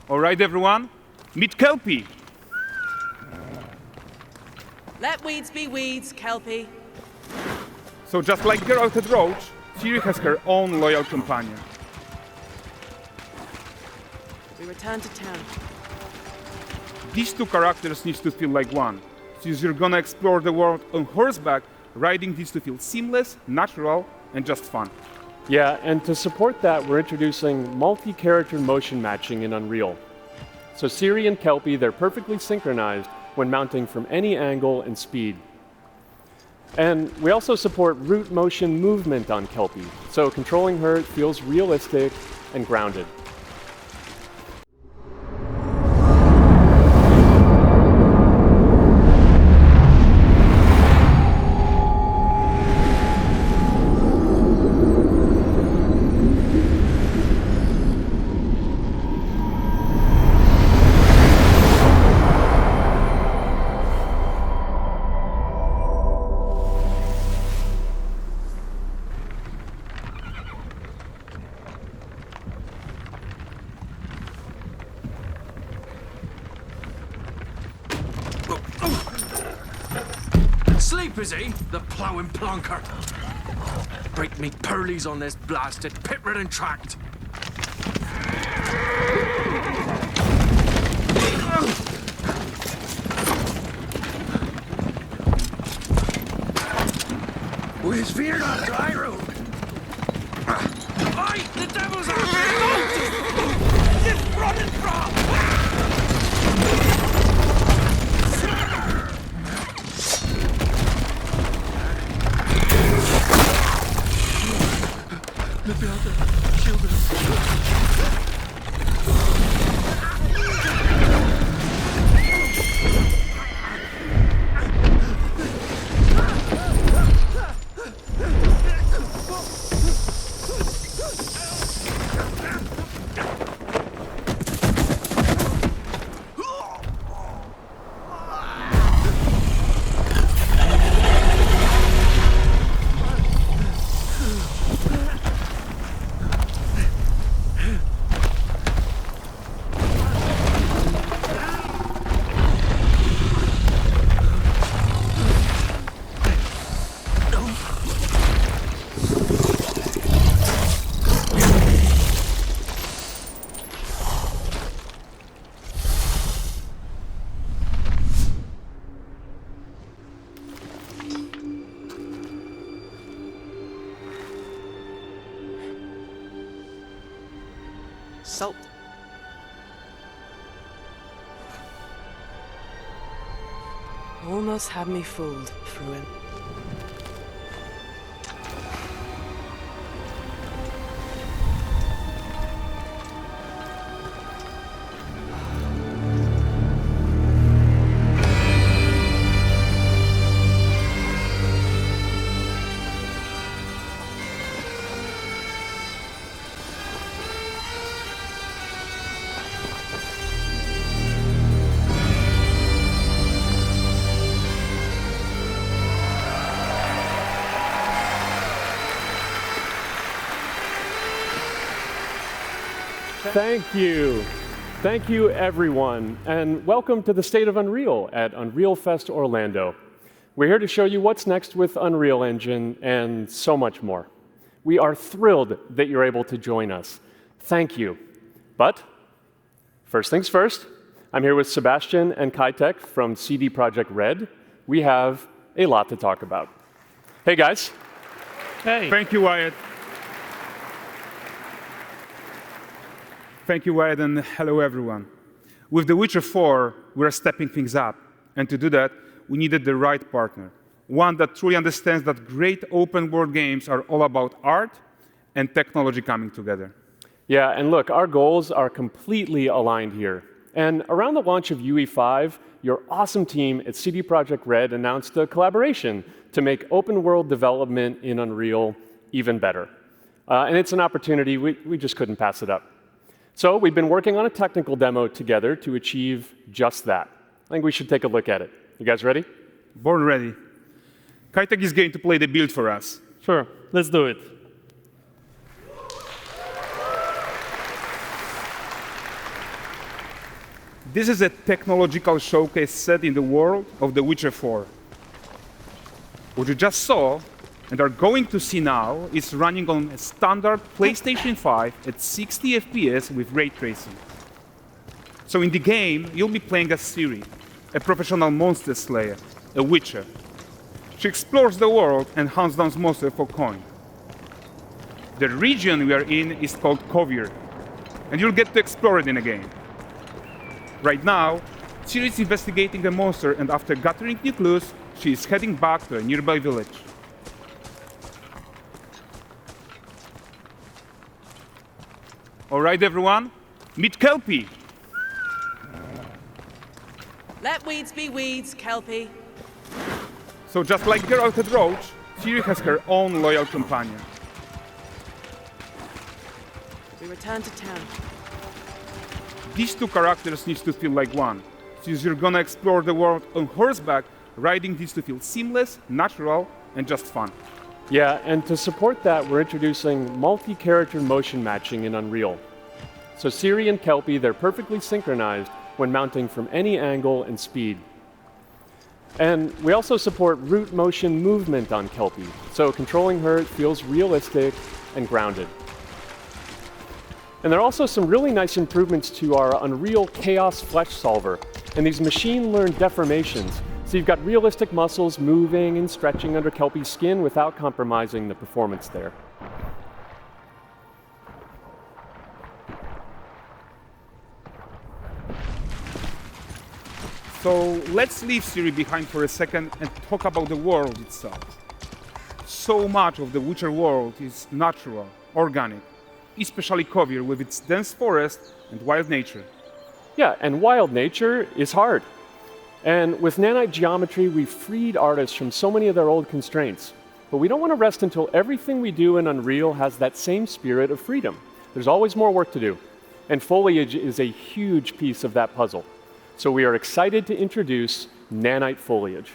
All right, everyone, meet Kelpie. Let weeds be weeds, Kelpie. So just like Geralt and Roach, Ciri has her own loyal companion. We return to town. These two characters need to feel like one. Since you're gonna explore the world on horseback, riding needs to feel seamless, natural, and just fun. Yeah, and to support that, we're introducing multi-character motion matching in Unreal. So Ciri and Kelpie, they're perfectly synchronized when mounting from any angle and speed. And we also support root motion movement on Kelpie, so controlling her feels realistic and grounded. Sleep, is he? The ploughing plonker. Break me pearlies on this blasted pit-ridden tract. Where's fear not dry road? Aye, the devil's after me! It's running from! Salt. Almost had me fooled, Fruin. Thank you. Thank you, everyone, and welcome to the State of Unreal at Unreal Fest Orlando. We're here to show you what's next with Unreal Engine and so much more. We are thrilled that you're able to join us. Thank you. But first things first, I'm here with Sebastian and Kitek from CD Projekt Red. We have a lot to talk about. Hey, guys. Hey. Thank you, Wyatt. Thank you, Wyatt, and hello, everyone. With The Witcher 4, we're stepping things up. And to do that, we needed the right partner, one that truly understands that great open-world games are all about art and technology coming together. Yeah, and look, our goals are completely aligned here. And around the launch of UE5, your awesome team at CD Projekt Red announced a collaboration to make open-world development in Unreal even better. And it's an opportunity, we just couldn't pass it up. So we've been working on a technical demo together to achieve just that. I think we should take a look at it. You guys ready? Born ready. Kitek is going to play the build for us. Sure, let's do it. This is a technological showcase set in the world of The Witcher 4. What you just saw and are going to see now is running on a standard PlayStation 5 at 60 FPS with ray tracing. So in the game, you'll be playing as Ciri, a professional monster slayer, a witcher. She explores the world and hunts down monsters for coin. The region we are in is called Kovir, and you'll get to explore it in the game. Right now, Ciri is investigating a monster, and after gathering new clues, she is heading back to a nearby village. All right, everyone, meet Kelpie. Let weeds be weeds, Kelpie. So just like Geralt had Roach, Ciri has her own loyal companion. We return to town. These two characters need to feel like one. Since you're gonna explore the world on horseback, riding needs to feel seamless, natural, and just fun. Yeah, and to support that, we're introducing multi-character motion matching in Unreal. So Ciri and Kelpie, they're perfectly synchronized when mounting from any angle and speed. And we also support root motion movement on Kelpie, so controlling her feels realistic and grounded. And there are also some really nice improvements to our Unreal Chaos Flesh Solver and these machine-learned deformations. So you've got realistic muscles moving and stretching under Kelpie's skin without compromising the performance there. So let's leave Ciri behind for a second and talk about the world itself. So much of the Witcher world is natural, organic, especially Kovir with its dense forest and wild nature. Yeah, and wild nature is hard. And with Nanite geometry, we've freed artists from so many of their old constraints. But we don't want to rest until everything we do in Unreal has that same spirit of freedom. There's always more work to do. And foliage is a huge piece of that puzzle. So we are excited to introduce Nanite foliage.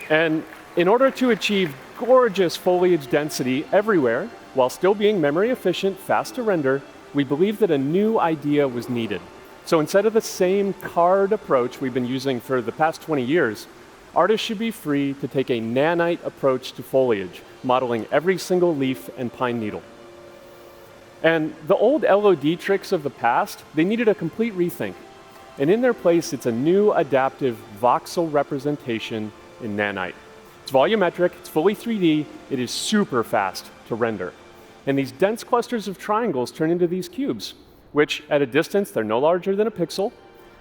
And in order to achieve gorgeous foliage density everywhere, while still being memory efficient, fast to render, we believe that a new idea was needed. So instead of the same card approach we've been using for the past 20 years, artists should be free to take a nanite approach to foliage, modeling every single leaf and pine needle. And the old LOD tricks of the past, they needed a complete rethink. And in their place, it's a new adaptive voxel representation in Nanite. It's volumetric, it's fully 3D, it is super fast to render. And these dense clusters of triangles turn into these cubes, which at a distance, they're no larger than a pixel,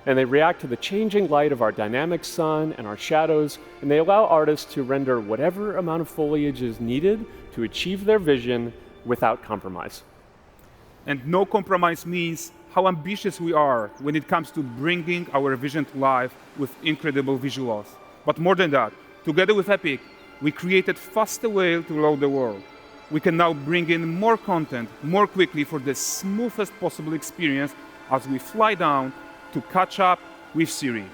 and they react to the changing light of our dynamic sun and our shadows, and they allow artists to render whatever amount of foliage is needed to achieve their vision without compromise. And no compromise means how ambitious we are when it comes to bringing our vision to life with incredible visuals. But more than that, together with Epic, we created faster way to load the world. We can now bring in more content more quickly for the smoothest possible experience as we fly down to catch up with Ciri.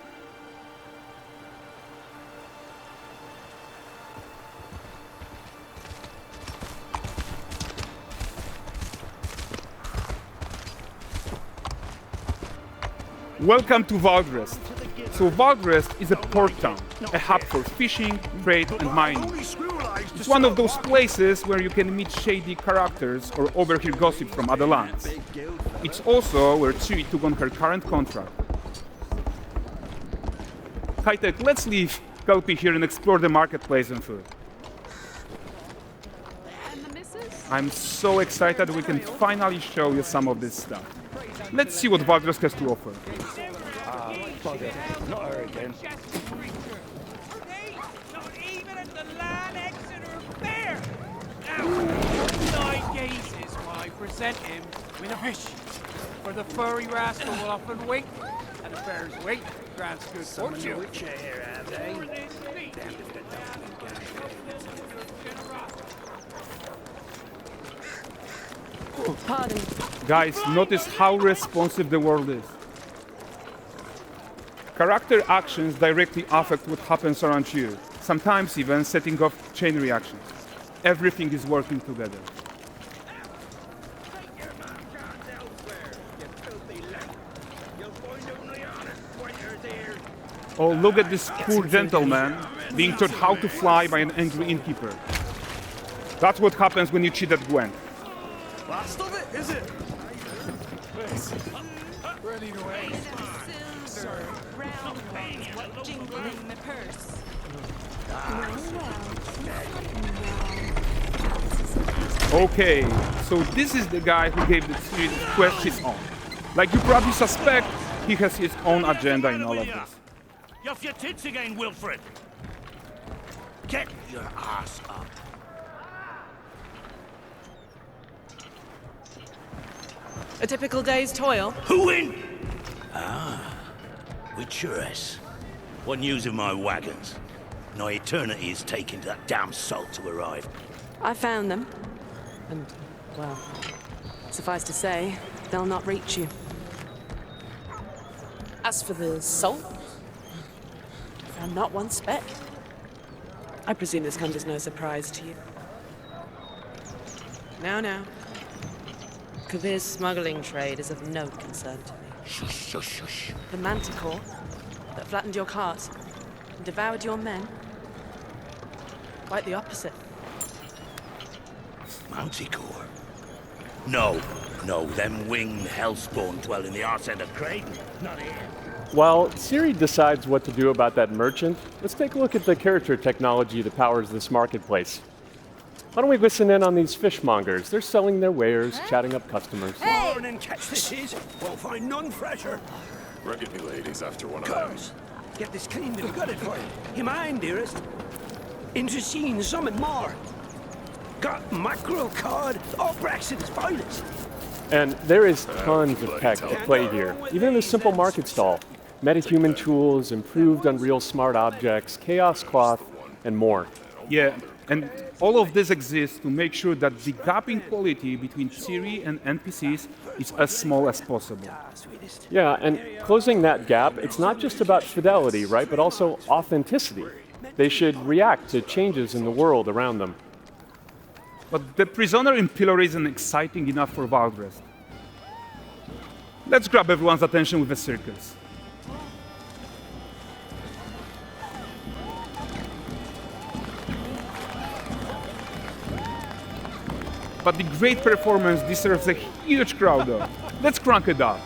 Welcome to Valdrest. So Valdrest is a port town, a hub for fishing, trade and mining. It's one of those places where you can meet shady characters or overhear gossip from other lands. It's also where Ciri took on her current contract. High-tech, let's leave Kelpie here and explore the marketplace and food. I'm so excited we can finally show you some of this stuff. Let's see what Valdrest has to offer. Not her again. Not even at the Land Exeter Fair! Now, 9 gazes while I present him with a fish. For the furry rascal will often wink, and the bear's weight grants good fortune. Pardon. Guys, notice how responsive the world is. Character actions directly affect what happens around you, sometimes even setting off chain reactions. Everything is working together. Oh, look at this poor gentleman being taught how to fly by an angry innkeeper. That's what happens when you cheat at Gwent. Last of it, is it? Ready to wait. Silver, round ones, what jingle in my purse. Okay, so this is the guy who gave the series of quests his own. Like you probably suspect, he has his own agenda in all of this. You're off your tits again, Wilfred. Get your ass up. A typical day's toil. Who in? With Churess. What news of my wagons? No eternity is taking that damn salt to arrive. I found them. And, well, suffice to say, they'll not reach you. As for the salt, I found not one speck. I presume this comes as no surprise to you. Now. Kavir's smuggling trade is of no concern to me. Shush, shush, shush. The manticore that flattened your cart and devoured your men, quite the opposite. Manticore? No, them winged hellspawn dwell in the arse end of Creighton, not here. While Siri decides what to do about that merchant, let's take a look at the character technology that powers this marketplace. Why don't we listen in on these fishmongers? They're selling their wares, chatting up customers. Morning catch this is. Won't find none fresher. Rugged me ladies after one of them. Course. Get this cleaned and gutted for you. You mind, dearest? Into seeing something more. Got mackerel cod, all Brexit's finest. And there is tons of tech at play here, even in this simple market stall. Metahuman tools, improved Unreal smart objects, chaos cloth, and more. Yeah, and all of this exists to make sure that the gap in quality between Siri and NPCs is as small as possible. Yeah, and closing that gap, it's not just about fidelity, right, but also authenticity. They should react to changes in the world around them. But the prisoner in pillory isn't exciting enough for Valdrest. Let's grab everyone's attention with a circus. But the great performance deserves a huge crowd though. Let's crank it up.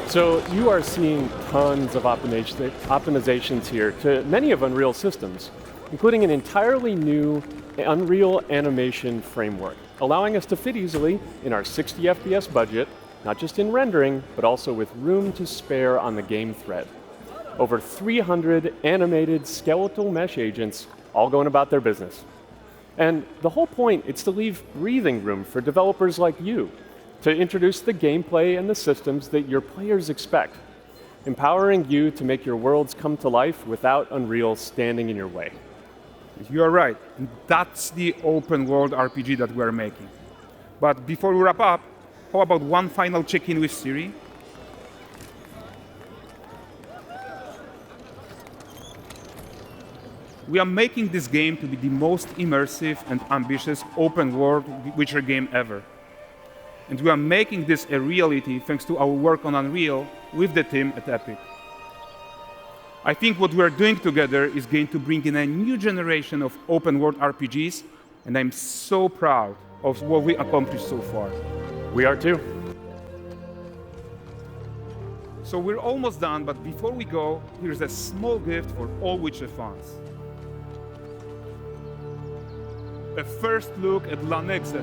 So you are seeing tons of optimizations here to many of Unreal systems, including an entirely new Unreal animation framework, allowing us to fit easily in our 60 FPS budget, not just in rendering, but also with room to spare on the game thread. Over 300 animated skeletal mesh agents all going about their business. And the whole point is to leave breathing room for developers like you to introduce the gameplay and the systems that your players expect, empowering you to make your worlds come to life without Unreal standing in your way. You are right, and that's the open world RPG that we're making. But before we wrap up, how about one final check-in with Siri? We are making this game to be the most immersive and ambitious open world Witcher game ever. And we are making this a reality thanks to our work on Unreal with the team at Epic. I think what we are doing together is going to bring in a new generation of open world RPGs, and I'm so proud of what we accomplished so far. We are too. So we're almost done, but before we go, here's a small gift for all Witcher fans. A first look at Lanexeter.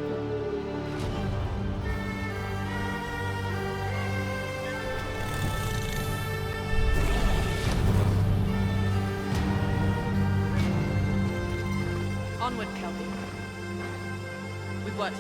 Onward, Kelpie. With what?